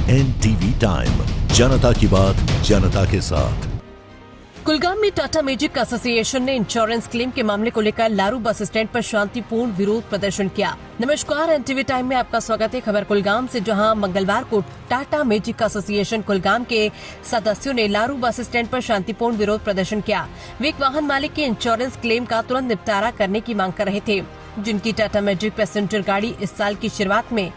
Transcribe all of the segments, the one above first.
NTV time, जनता की बात जनता के साथ। कुलगाम में टाटा मैजिक एसोसिएशन ने इंश्योरेंस क्लेम के मामले को लेकर लारू बस स्टैंड पर शांतिपूर्ण विरोध प्रदर्शन किया। नमस्कार, एनटीवी टाइम में आपका स्वागत है। खबर कुलगाम से, जहां मंगलवार को टाटा मैजिक एसोसिएशन कुलगाम के सदस्यों ने लारू बस स्टैंड पर शांतिपूर्ण विरोध प्रदर्शन किया। वे एक वाहन मालिक के इंश्योरेंस क्लेम का तुरंत निपटारा करने की मांग कर रहे थे, जिनकी टाटा मैजिक पैसेंजर गाड़ी इस साल की शुरुआत में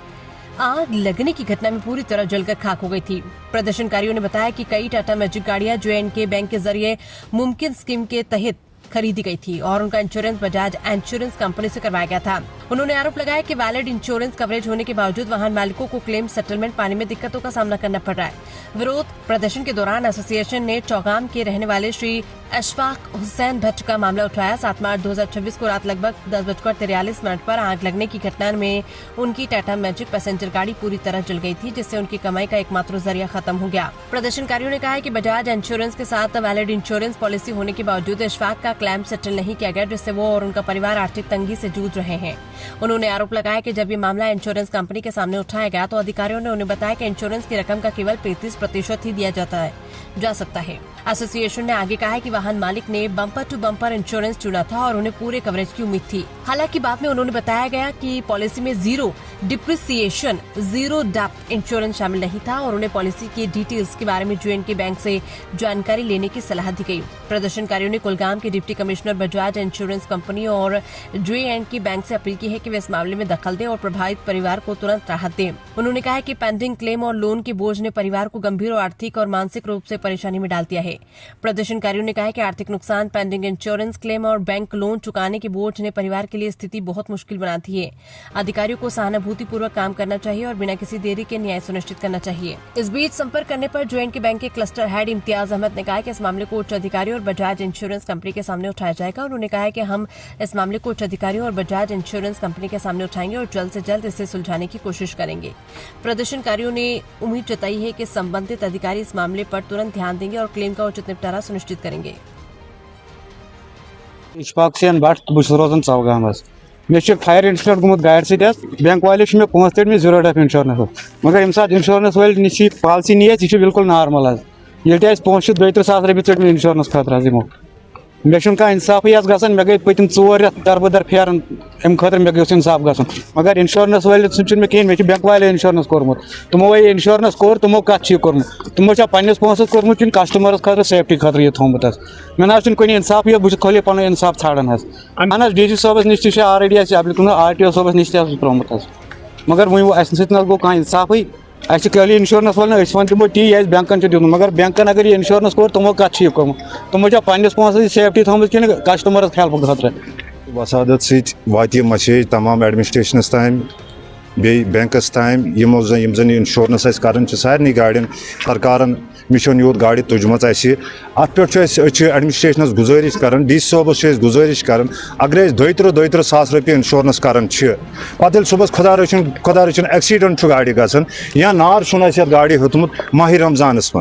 आग लगने की घटना में पूरी तरह जलकर खाक हो गई थी। प्रदर्शनकारियों ने बताया कि कई टाटा मैजिक गाड़ियां J&K बैंक के जरिए मुमकिन स्कीम के तहत खरीदी गई थी और उनका इंश्योरेंस बजाज इंश्योरेंस कंपनी से करवाया गया था। उन्होंने आरोप लगाया कि वैलिड इंश्योरेंस कवरेज होने के बावजूद वाहन मालिकों को क्लेम सेटलमेंट पाने में दिक्कतों का सामना करना पड़ रहा है। विरोध प्रदर्शन के दौरान एसोसिएशन ने चौगाम के रहने वाले श्री अशफाक हुसैन भट्ट का मामला उठाया। 7 मार्च 2026 को रात लगभग 10:43 पर आग लगने की घटना में उनकी टाटा मैजिक पैसेंजर गाड़ी पूरी तरह जल गई थी, जिससे उनकी कमाई का एकमात्र जरिया खत्म हो गया। प्रदर्शनकारियों ने कहा है कि बजाज इंश्योरेंस के साथ वैलिड इंश्योरेंस पॉलिसी होने के बावजूद अशफाक का क्लेम सेटल नहीं किया गया, जिससे वो और उनका परिवार आर्थिक तंगी से जूझ रहे हैं। उन्होंने आरोप लगाया कि जब ये मामला इंश्योरेंस कंपनी के सामने उठाया गया तो अधिकारियों ने उन्हें बताया कि इंश्योरेंस की रकम का केवल 35% ही दिया जा सकता है। एसोसिएशन ने आगे कहा है कि वाहन मालिक ने बम्पर टू बम्पर इंश्योरेंस चुना था और उन्हें पूरे कवरेज की उम्मीद थी। हालांकि बाद में उन्होंने बताया गया कि पॉलिसी में zero depreciation, zero depth insurance शामिल नहीं था और उन्हें पॉलिसी की डिटेल्स के बारे में J&K बैंक से जानकारी लेने की सलाह दी गई। प्रदर्शनकारियों ने कुलगाम के deputy commissioner Bajaj insurance company और J&K बैंक से अपील की है कि वे इस मामले में दखल दें और प्रभावित परिवार को तुरंत राहत दें। उन्होंने कहा है कि पेंडिंग क्लेम और लोन के बोझ ने परिवार को गंभीर आर्थिक और मानसिक रूप से परेशानी में डाल दिया है। प्रदर्शनकारियों ने कहा है कि आर्थिक नुकसान, पेंडिंग इंश्योरेंस क्लेम और बैंक लोन चुकाने के बोझ ने परिवार के लिए स्थिति बहुत मुश्किल बना दी है। अधिकारियों को सहानुभूतिपूर्वक काम करना चाहिए और बिना किसी देरी के न्याय सुनिश्चित करना चाहिए। इस बीच संपर्क करने पर J&K बैंक के क्लस्टर हेड इम्तियाज अहमद ने कहा कि इस मामले को उच्च अधिकारियों और बजाज इंश्योरेंस कंपनी के सामने उठाया जाएगा। उन्होंने कहा है कि हम इस मामले को उच्च अधिकारियों और बजाज इंश्योरेंस कंपनी के सामने उठाएंगे और जल्द से जल्द इसे सुलझाने की कोशिश करेंगे। प्रदर्शनकारियों ने उम्मीद जताई है कि संबंधित अधिकारी इस मामले पर तुरंत ध्यान देंगे और क्लेम का उचित निपटारा सुनिश्चित करेंगे। इशफाक हुसैन भट्ट, बस रोजान चौगाम। मे फायर इंसिडेंट गुमुत गाड़ सत बैंक वाले मे पोस तट जीरो डेप इंश्योरेंस, मगर ये सात इंश्योरेंस वाल नश पॉलिसी नी यह बिल्कुल नॉर्मल ये पोस 2-3 सास रपी चट मे इंश्योरेंस खतर यमो मे इंसाफी गसान। मे गई पतम 4 रेत दरबदर फेरन अम खतर मे गो इंसाफ गसन, मगर इंश्योरेंस वाले मे कहें मे बैंक वाले इंश्योरेंस कोर्मुत। तमो वही इंश्योरेंस कोर, तमो कत कोर्मुत, तमो पन्नस पोसस कोर्मुत कि कस्टमरस खतर सेफ्टी खतर यह थोमुत। मे ना कुछ इंसाफ बह खाली पन इंसाफ छाड़न अहन DC साहबस नश ऑलरेडी एप्लिकेशन RTO साहबस नश त्रोमुत, मगर वो सत गो कह इंसाफी। खाली इंश्योरेंस वाले वन दिमो टी बैंकन दिन, मगर बैंकन अगर ये इंश्योरेंस कोर तमो कत कोर्मुत, तमो पन्नस पोसस सेफ्टी थोमुत कि कस्टमरस हेल्प खतर। वसादत सत मसेज तमाम एडमिनिस्ट्रेशनस ताम बे बैंकस ताम यम जन इंश्योरेंस कर सारे गाड़ियों सरकार मिशन यूत गाड़ी तुजम अत पे एडमिनिस्ट्रेशनस गुजारिश कर, DC साहबस गुजारिश कर अगर 2-3 सास रपी इंश्योरेंस कर पे सुबह खुदा रचन एक्सीडेंट गाड़ी गसन या नार गाड़ी होतमुत माह रमजानस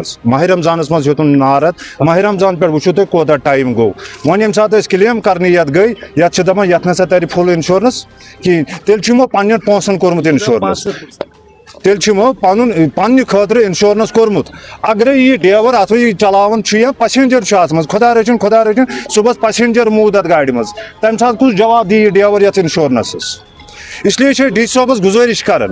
मज होतुन नार। माह रमजान पे वो तुम कोता टाइम गो वन ये सात क्लेम कर गई ये दपान ये ना तर फुल इंश्योरेंस कहें, तेल पन्न पोसन कोर्मुत इंश्योरेंस, तेल पन्न खतर इंश्योरेंस कोर्मुत। अगर यह ड्राइवर अत चलान पैसेंजर अत खुदा रचन सुबह पैसेंजर मूद अत गाड़ी मज तम सात कुछ जवाब दी ड्राइवर ये इंश्योरेंस। इसलिए DC साहबस गुजारिश कर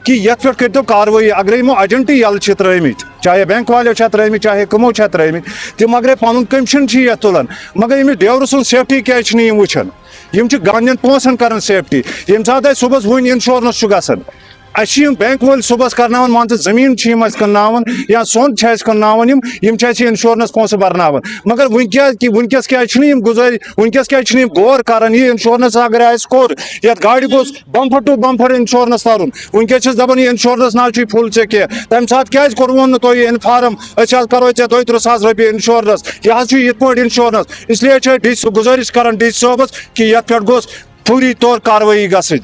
कि ये पे कर कार्रवाई। अगर यमो एजेंट यल त्रमित, चाहे बैंक वाले त्रमित, चाहे कमो त्रमित, तम अगर पन कमीशन ये तुलान, मगर यमिस ड्राइवर सुन सेफ्टी क्या वुचान, गांधीन पोसन कर सेफ्टी। ये सात सुबह वन इंश्योरेंस गसान बैंक वाल सुबह कर मान जमीन कन्नावन या सोन कन्नावन इंश्योरेंस पोस बरनावन, मगर वनकस क्या गुजारिश, वनकस क्या गौर कर यह इंश्योरेंस अगर कोर ये गाड़ी गोस बम्पर टू बम्पर इंश्योरेंस तरन। वनकस दपान यह इंश्योरेंस ना फुल चे कह तम सात क्या कोन तुम इन्फार्म करो 2-3 सास रपी इंश्योरेंस यह पे इंश्योरेंस। इसलिए गुजारिश कर DC साहबस कि ये पे गोस पूरी तौर कार्रवाई गई।